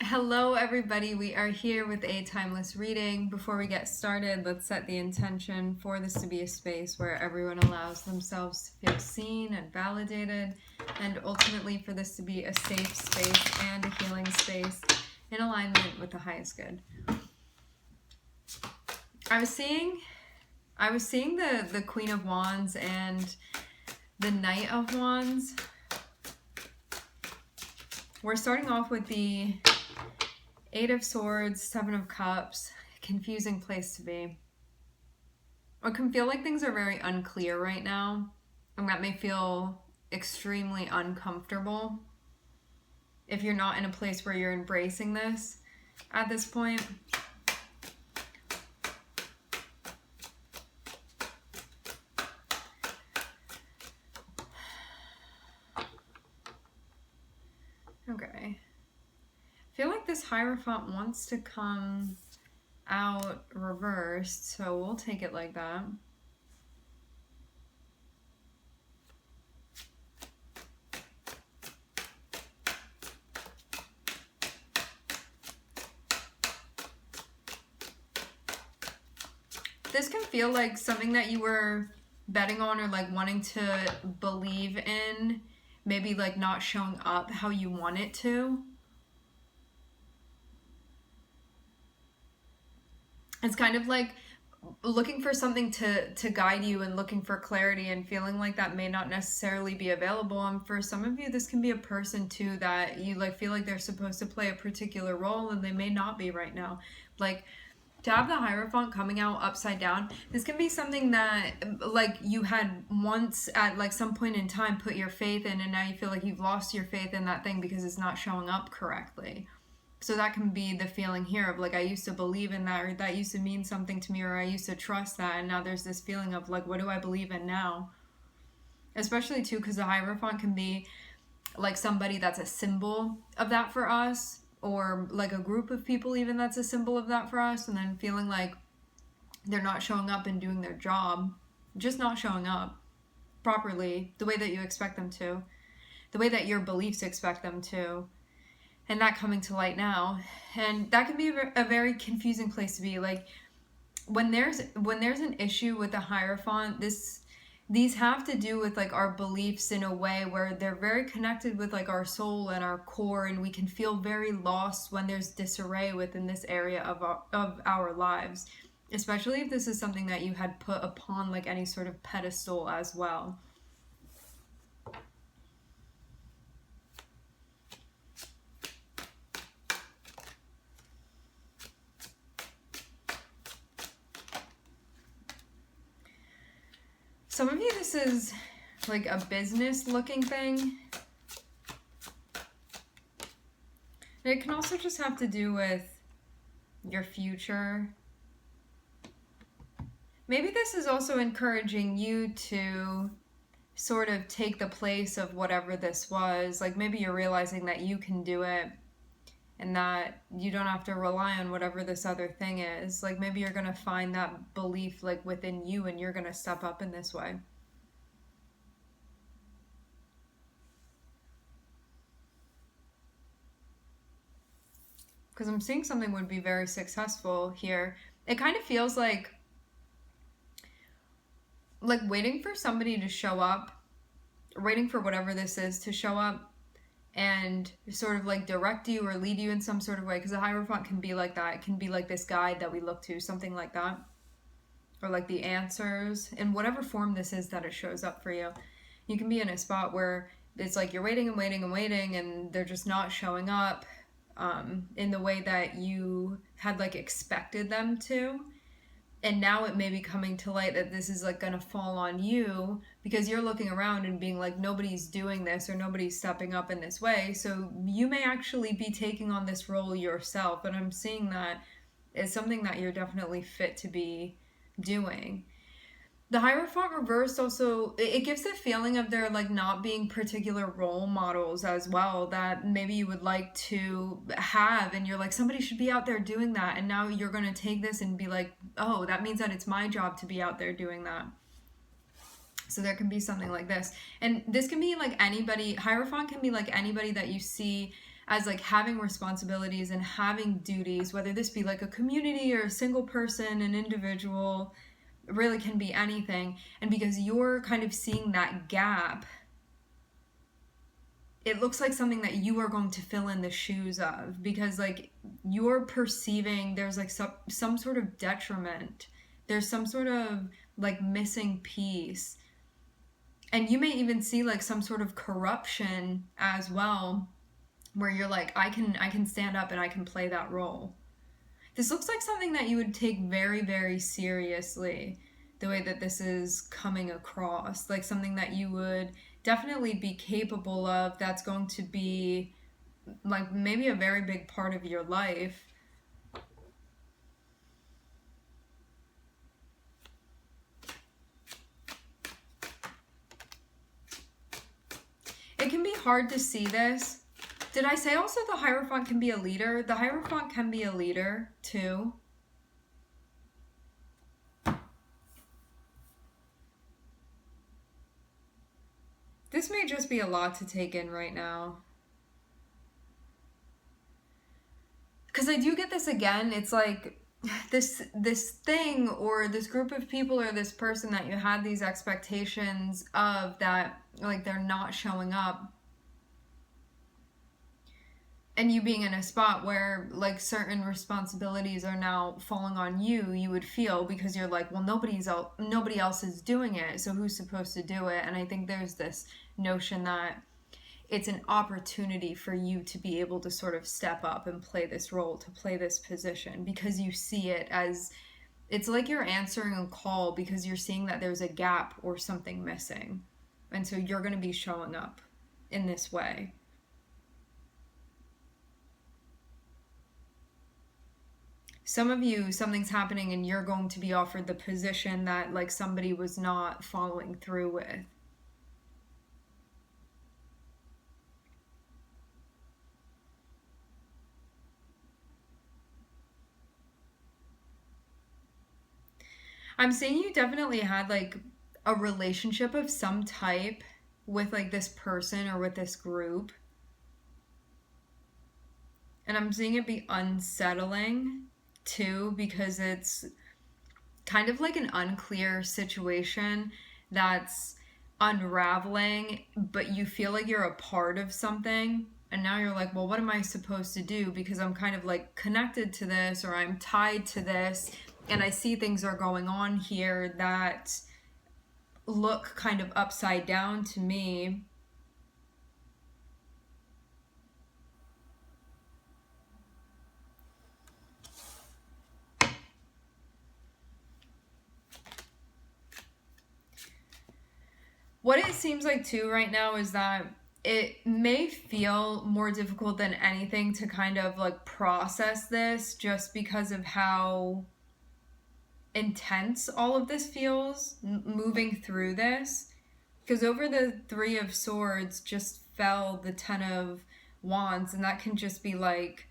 Hello everybody, we are here with a timeless reading. Before we get started, let's set the intention for this to be a space where everyone allows themselves to feel seen and validated, and ultimately for this to be a safe space and a healing space in alignment with the highest good. I was seeing the Queen of Wands and the Knight of Wands. We're starting off with the Eight of Swords, Seven of Cups, confusing place to be. It can feel like things are very unclear right now, and that may feel extremely uncomfortable if you're not in a place where you're embracing this at this point. Okay. I feel like this Hierophant wants to come out reversed, so we'll take it like that. This can feel like something that you were betting on or like wanting to believe in, maybe like not showing up how you want it to. It's kind of like looking for something to guide you and looking for clarity and feeling like that may not necessarily be available. And for some of you, this can be a person too that you like feel like they're supposed to play a particular role and they may not be right now. Like, to have the Hierophant coming out upside down, this can be something that like you had once at like some point in time put your faith in, and now you feel like you've lost your faith in that thing because it's not showing up correctly. So that can be the feeling here of like, I used to believe in that, or that used to mean something to me, or I used to trust that, and now there's this feeling of like, what do I believe in now? Especially too because the Hierophant can be like somebody that's a symbol of that for us, or like a group of people even that's a symbol of that for us, and then feeling like they're not showing up and doing their job, just not showing up properly the way that you expect them to, the way that your beliefs expect them to, and that coming to light now. And that can be a very confusing place to be. Like when there's an issue with the Hierophant, these have to do with like our beliefs in a way where they're very connected with like our soul and our core, and we can feel very lost when there's disarray within this area of our lives, especially if this is something that you had put upon like any sort of pedestal as well. Some of you, this is like a business looking thing. It can also just have to do with your future. Maybe this is also encouraging you to sort of take the place of whatever this was. Like maybe you're realizing that you can do it and that you don't have to rely on whatever this other thing is. Like maybe you're going to find that belief like within you, and you're going to step up in this way. Because I'm seeing something would be very successful here. It kind of feels like waiting for somebody to show up, waiting for whatever this is to show up and sort of like direct you or lead you in some sort of way. Because the Hierophant can be like that. It can be like this guide that we look to, something like that. Or like the answers, in whatever form this is that it shows up for you. You can be in a spot where it's like you're waiting and waiting and waiting, and they're just not showing up in the way that you had like expected them to. And now it may be coming to light that this is like going to fall on you because you're looking around and being like, nobody's doing this or nobody's stepping up in this way. So you may actually be taking on this role yourself. And I'm seeing that it's something that you're definitely fit to be doing. The Hierophant reversed also, it gives the feeling of there like not being particular role models as well that maybe you would like to have, and you're like, somebody should be out there doing that, and now you're going to take this and be like, oh, that means that it's my job to be out there doing that. So there can be something like this. And this can be like anybody, Hierophant can be like anybody that you see as like having responsibilities and having duties, whether this be like a community or a single person, an individual, really can be anything. And because you're kind of seeing that gap, it looks like something that you are going to fill in the shoes of, because like you're perceiving there's like some sort of detriment, there's some sort of like missing piece, and you may even see like some sort of corruption as well, where you're like, I can stand up and I can play that role. This looks like something that you would take very, very seriously, the way that this is coming across. Like something that you would definitely be capable of, that's going to be like maybe a very big part of your life. It can be hard to see this. Did I say also the Hierophant can be a leader? The Hierophant can be a leader too. This may just be a lot to take in right now. Because I do get this again. It's like this thing or this group of people or this person that you had these expectations of, that like they're not showing up. And you being in a spot where like certain responsibilities are now falling on you, you would feel, because you're like, well, nobody else is doing it, so who's supposed to do it? And I think there's this notion that it's an opportunity for you to be able to sort of step up and play this role, to play this position, because you see it as, it's like you're answering a call because you're seeing that there's a gap or something missing. And so you're going to be showing up in this way. Some of you, something's happening and you're going to be offered the position that like somebody was not following through with. I'm saying you definitely had like a relationship of some type with like this person or with this group. And I'm seeing it be unsettling too, because it's kind of like an unclear situation that's unraveling, but you feel like you're a part of something. And now you're like, well, what am I supposed to do? Because I'm kind of like connected to this, or I'm tied to this, and I see things are going on here that look kind of upside down to me. What it seems like too right now is that it may feel more difficult than anything to kind of like process this, just because of how intense all of this feels moving through this. Because over the Three of Swords just fell the Ten of Wands, and that can just be like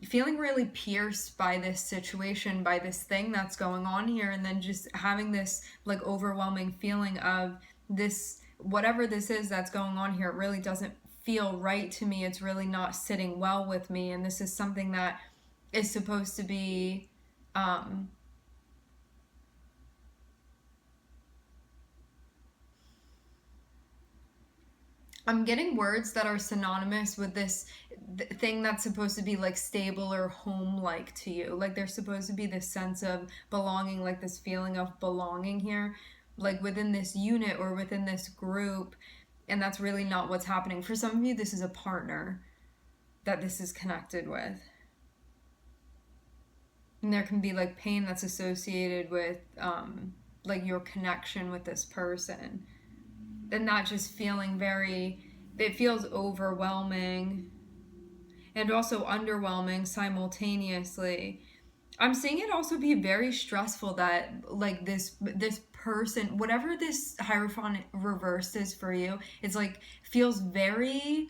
feeling really pierced by this situation, by this thing that's going on here, and then just having this like overwhelming feeling of this, whatever this is that's going on here, it really doesn't feel right to me. It's really not sitting well with me, and this is something that is supposed to be I'm getting words that are synonymous with this thing that's supposed to be like stable or home-like to you. Like there's supposed to be this sense of belonging, like this feeling of belonging here, like within this unit or within this group. And that's really not what's happening. For some of you, this is a partner that this is connected with. And there can be like pain that's associated with like your connection with this person. And not just feeling it feels overwhelming and also underwhelming simultaneously. I'm seeing it also be very stressful that like this person, whatever this Hierophant reversed is for you, it's like feels very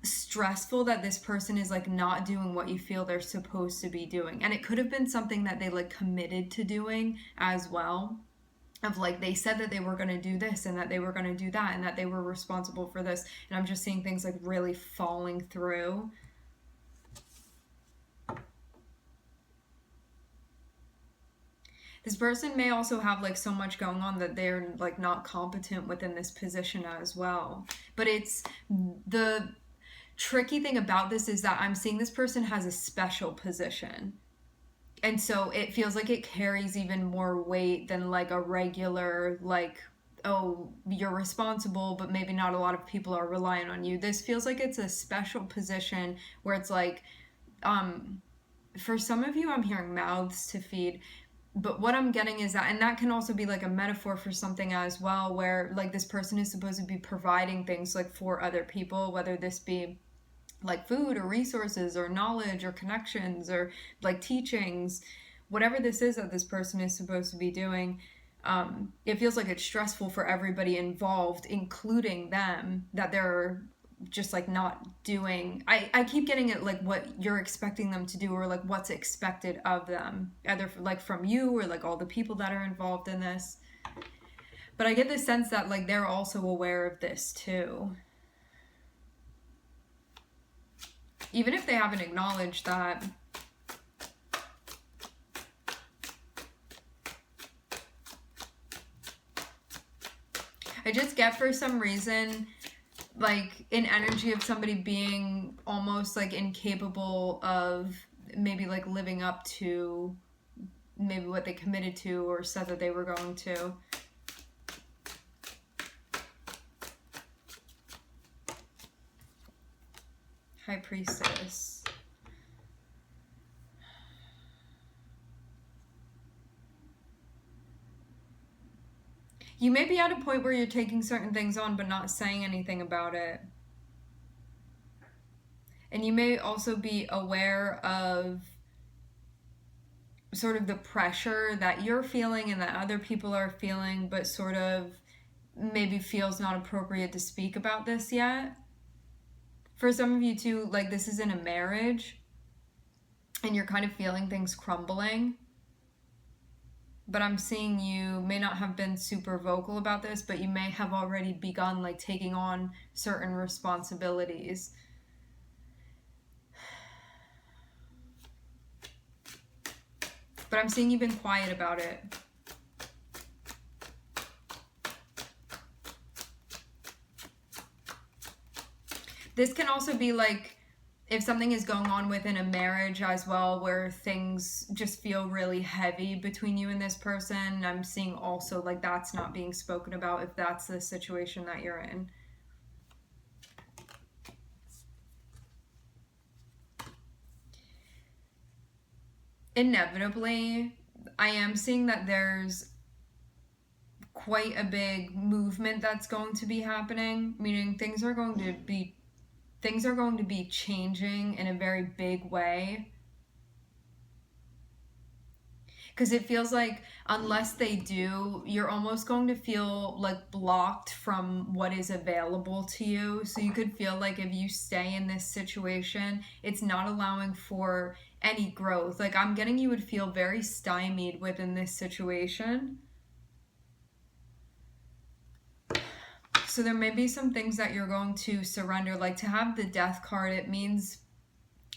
stressful that this person is like not doing what you feel they're supposed to be doing. And it could have been something that they like committed to doing as well. Of like, they said that they were going to do this and that they were going to do that and that they were responsible for this. And I'm just seeing things like really falling through. This person may also have like so much going on that they're like not competent within this position as well. But it's the tricky thing about this is that I'm seeing this person has a special position. And so it feels like it carries even more weight than like a regular, like, oh, you're responsible, but maybe not a lot of people are relying on you. This feels like it's a special position where it's like, for some of you, I'm hearing mouths to feed. But what I'm getting is that, and that can also be like a metaphor for something as well, where like this person is supposed to be providing things like for other people, whether this be like food or resources or knowledge or connections or like teachings, whatever this is that this person is supposed to be doing. It feels like it's stressful for everybody involved, including them, that they're just like not doing. I keep getting it like what you're expecting them to do, or like what's expected of them, either like from you or like all the people that are involved in this. But I get the sense that like they're also aware of this too, even if they haven't acknowledged that. I just get, for some reason, like an energy of somebody being almost like incapable of maybe like living up to maybe what they committed to or said that they were going to. High Priestess. You may be at a point where you're taking certain things on but not saying anything about it. And you may also be aware of sort of the pressure that you're feeling and that other people are feeling, but sort of maybe feels not appropriate to speak about this yet. For some of you too, like this is in a marriage and you're kind of feeling things crumbling. But I'm seeing you may not have been super vocal about this, but you may have already begun like taking on certain responsibilities. But I'm seeing you've been quiet about it. This can also be like if something is going on within a marriage as well, where things just feel really heavy between you and this person. I'm seeing also like that's not being spoken about if that's the situation that you're in. Inevitably, I am seeing that there's quite a big movement that's going to be happening, meaning things are going to be changing in a very big way. Because it feels like unless they do, you're almost going to feel like blocked from what is available to you. So you could feel like if you stay in this situation, it's not allowing for any growth. Like I'm getting you would feel very stymied within this situation. So there may be some things that you're going to surrender. Like to have the Death card, it means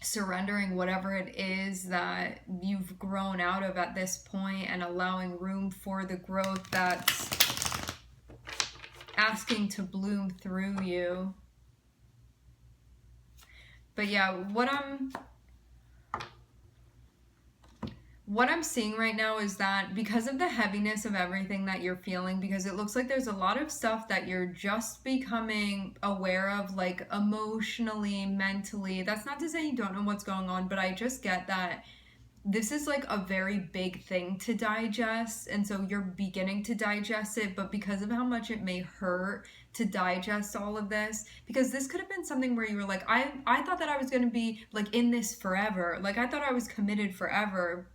surrendering whatever it is that you've grown out of at this point and allowing room for the growth that's asking to bloom through you. But yeah, what I'm seeing right now is that because of the heaviness of everything that you're feeling, because it looks like there's a lot of stuff that you're just becoming aware of, like emotionally, mentally. That's not to say you don't know what's going on, but I just get that this is like a very big thing to digest, and so you're beginning to digest it, but because of how much it may hurt to digest all of this, because this could have been something where you were like, I thought that I was going to be like in this forever. Like I thought I was committed forever.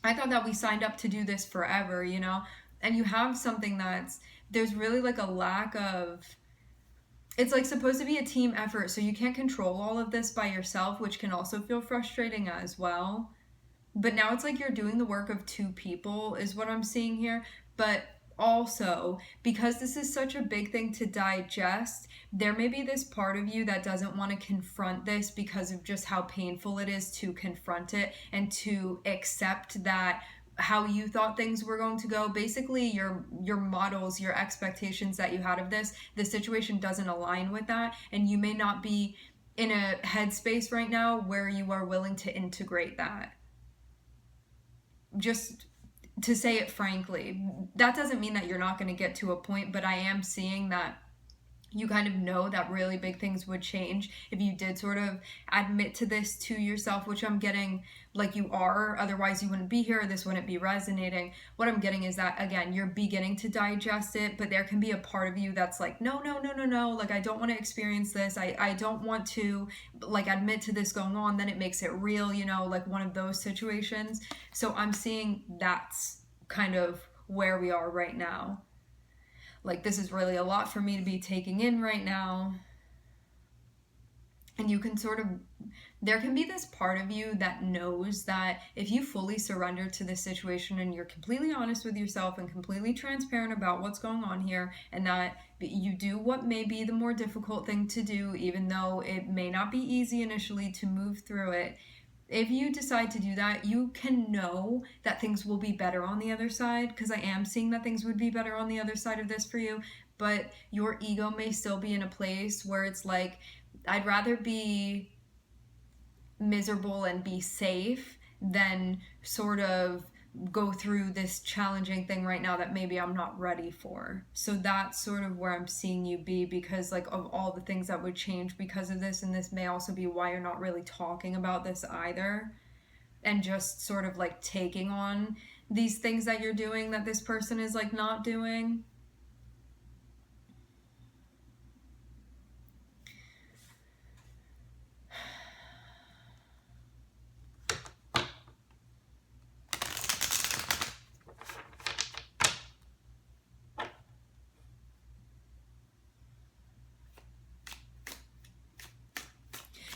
I thought that we signed up to do this forever, you know? And you have something there's really like a lack of, it's like supposed to be a team effort, so you can't control all of this by yourself, which can also feel frustrating as well. But now it's like you're doing the work of two people is what I'm seeing here. But also, because this is such a big thing to digest, there may be this part of you that doesn't want to confront this because of just how painful it is to confront it and to accept that how you thought things were going to go. Basically, your models, your expectations that you had of this, the situation doesn't align with that, and you may not be in a headspace right now where you are willing to integrate that. Just to say it frankly, that doesn't mean that you're not going to get to a point, but I am seeing that you kind of know that really big things would change if you did sort of admit to this to yourself, which I'm getting like you are. Otherwise, you wouldn't be here. This wouldn't be resonating. What I'm getting is that, again, you're beginning to digest it, but there can be a part of you that's like, no, no, no, no, no. Like, I don't want to experience this. I don't want to, like, admit to this going on. Then it makes it real, you know, like one of those situations. So I'm seeing that's kind of where we are right now. Like, this is really a lot for me to be taking in right now. And you can sort of, there can be this part of you that knows that if you fully surrender to this situation and you're completely honest with yourself and completely transparent about what's going on here, and that you do what may be the more difficult thing to do, even though it may not be easy initially to move through it, if you decide to do that, you can know that things will be better on the other side, because I am seeing that things would be better on the other side of this for you, but your ego may still be in a place where it's like, I'd rather be miserable and be safe than sort of go through this challenging thing right now that maybe I'm not ready for. So that's sort of where I'm seeing you be, because like of all the things that would change because of this, and this may also be why you're not really talking about this either, and just sort of like taking on these things that you're doing that this person is like not doing.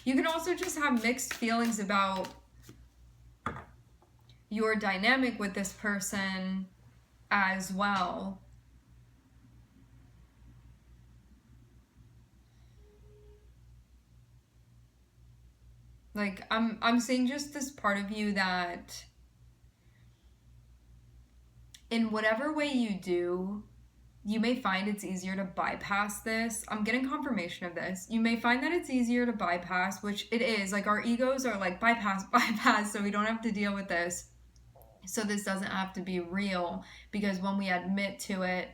You can also just have mixed feelings about your dynamic with this person as well. Like, I'm seeing just this part of you that in whatever way you do, you may find it's easier to bypass this. I'm getting confirmation of this. You may find that it's easier to bypass, which it is. Like, our egos are like, bypass, bypass, so we don't have to deal with this. So this doesn't have to be real, because when we admit to it,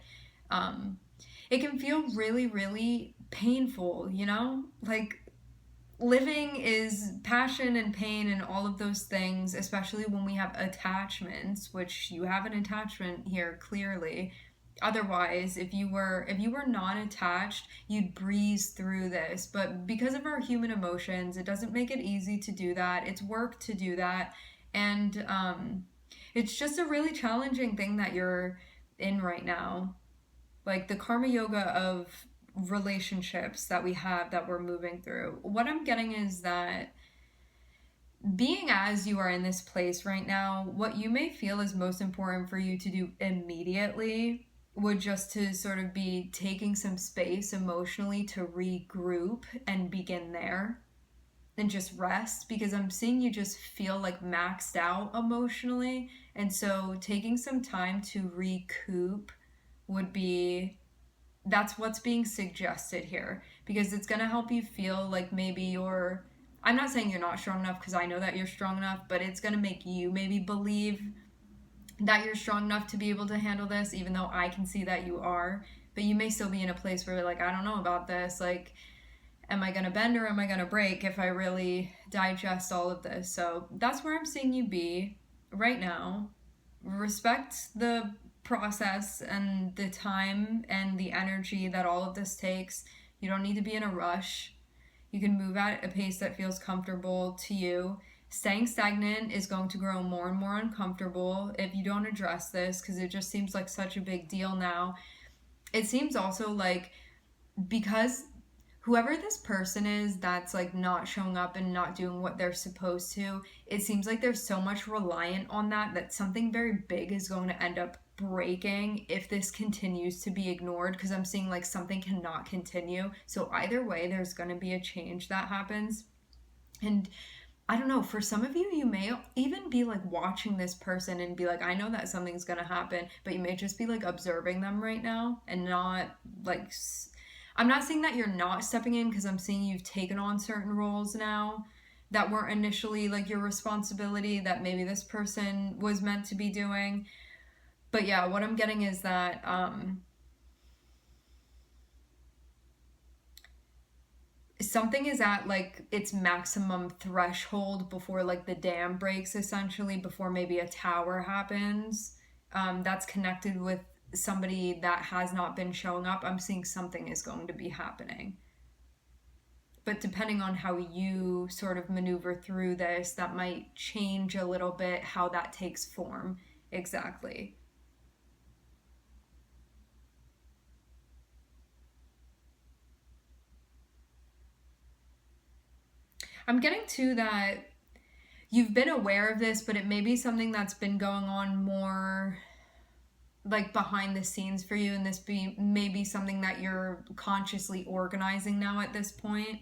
it can feel really, really painful, you know? Like, living is passion and pain and all of those things, especially when we have attachments, which you have an attachment here clearly. Otherwise, if you were not attached, you'd breeze through this. But because of our human emotions, it doesn't make it easy to do that. It's work to do that. And it's just a really challenging thing that you're in right now. Like the karma yoga of relationships that we have that we're moving through. What I'm getting is that being as you are in this place right now, what you may feel is most important for you to do immediately would just to sort of be taking some space emotionally to regroup and begin there and just rest, because I'm seeing you just feel like maxed out emotionally. And so taking some time to recoup would be, that's what's being suggested here, because it's going to help you feel like maybe you're, I'm not saying you're not strong enough, because I know that you're strong enough, but it's going to make you maybe believe that you're strong enough to be able to handle this, even though I can see that you are. But you may still be in a place where you're like, I don't know about this. Like, am I going to bend or am I going to break if I really digest all of this? So that's where I'm seeing you be right now. Respect the process and the time and the energy that all of this takes. You don't need to be in a rush. You can move at a pace that feels comfortable to you. Staying stagnant is going to grow more and more uncomfortable if you don't address this, because it just seems like such a big deal now. It seems also like, because whoever this person is that's like not showing up and not doing what they're supposed to, it seems like there's so much reliant on that something very big is going to end up breaking if this continues to be ignored, because I'm seeing like something cannot continue. So either way, there's going to be a change that happens. And I don't know, for some of you, you may even be like watching this person and be like, I know that something's gonna happen, but you may just be like observing them right now and not like. I'm not saying that you're not stepping in, because I'm seeing you've taken on certain roles now that weren't initially like your responsibility, that maybe this person was meant to be doing. But yeah, what I'm getting is that something is at like its maximum threshold before like the dam breaks, essentially, before maybe a tower happens, that's connected with somebody that has not been showing up. I'm seeing something is going to be happening, but depending on how you sort of maneuver through this, that might change a little bit how that takes form exactly. I'm getting to that you've been aware of this, but it may be something that's been going on more like behind the scenes for you, and this be maybe something that you're consciously organizing now at this point.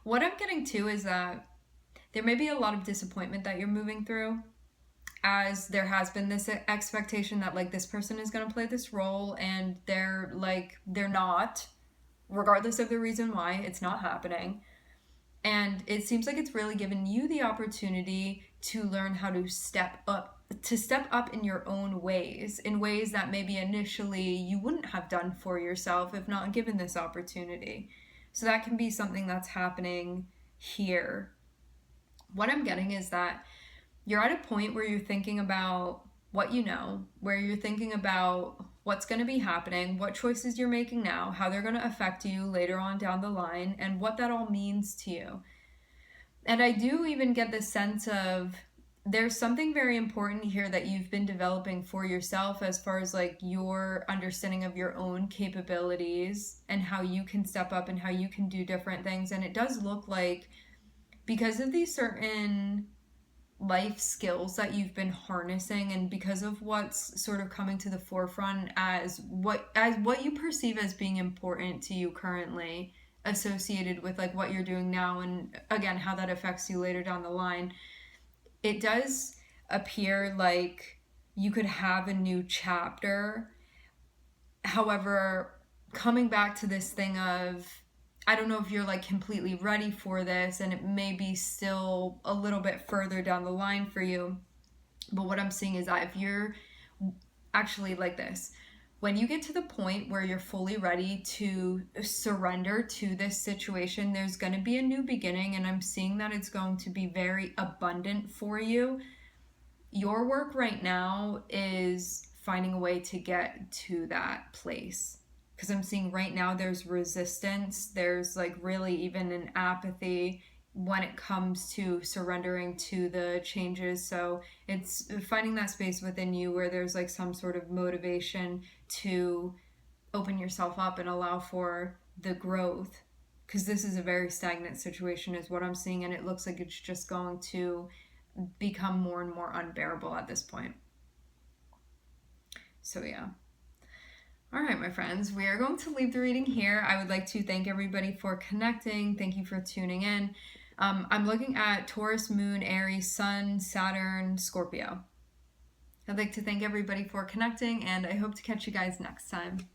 What I'm getting to is that there may be a lot of disappointment that you're moving through, as there has been this expectation that like this person is going to play this role, and they're not, regardless of the reason why it's not happening. And it seems like it's really given you the opportunity to learn how to step up in your own ways, in ways that maybe initially you wouldn't have done for yourself if not given this opportunity. So that can be something that's happening here. What I'm getting is that you're at a point where you're thinking about what you know, where you're thinking about what's going to be happening, what choices you're making now, how they're going to affect you later on down the line, and what that all means to you. And I do even get the sense of there's something very important here that you've been developing for yourself, as far as like your understanding of your own capabilities and how you can step up and how you can do different things. And it does look like, because of these certain life skills that you've been harnessing, and because of what's sort of coming to the forefront as what you perceive as being important to you currently, associated with like what you're doing now, and again how that affects you later down the line, it does appear like you could have a new chapter. However, coming back to this thing of, I don't know if you're like completely ready for this, and it may be still a little bit further down the line for you. But what I'm seeing is that if you're actually like this, when you get to the point where you're fully ready to surrender to this situation, there's going to be a new beginning, and I'm seeing that it's going to be very abundant for you. Your work right now is finding a way to get to that place, because I'm seeing right now there's resistance, there's like really even an apathy when it comes to surrendering to the changes. So it's finding that space within you where there's like some sort of motivation to open yourself up and allow for the growth, because this is a very stagnant situation is what I'm seeing, and it looks like it's just going to become more and more unbearable at this point. So yeah. All right, my friends, we are going to leave the reading here. I would like to thank everybody for connecting. Thank you for tuning in. I'm looking at Taurus, Moon, Aries, Sun, Saturn, Scorpio. I'd like to thank everybody for connecting, and I hope to catch you guys next time.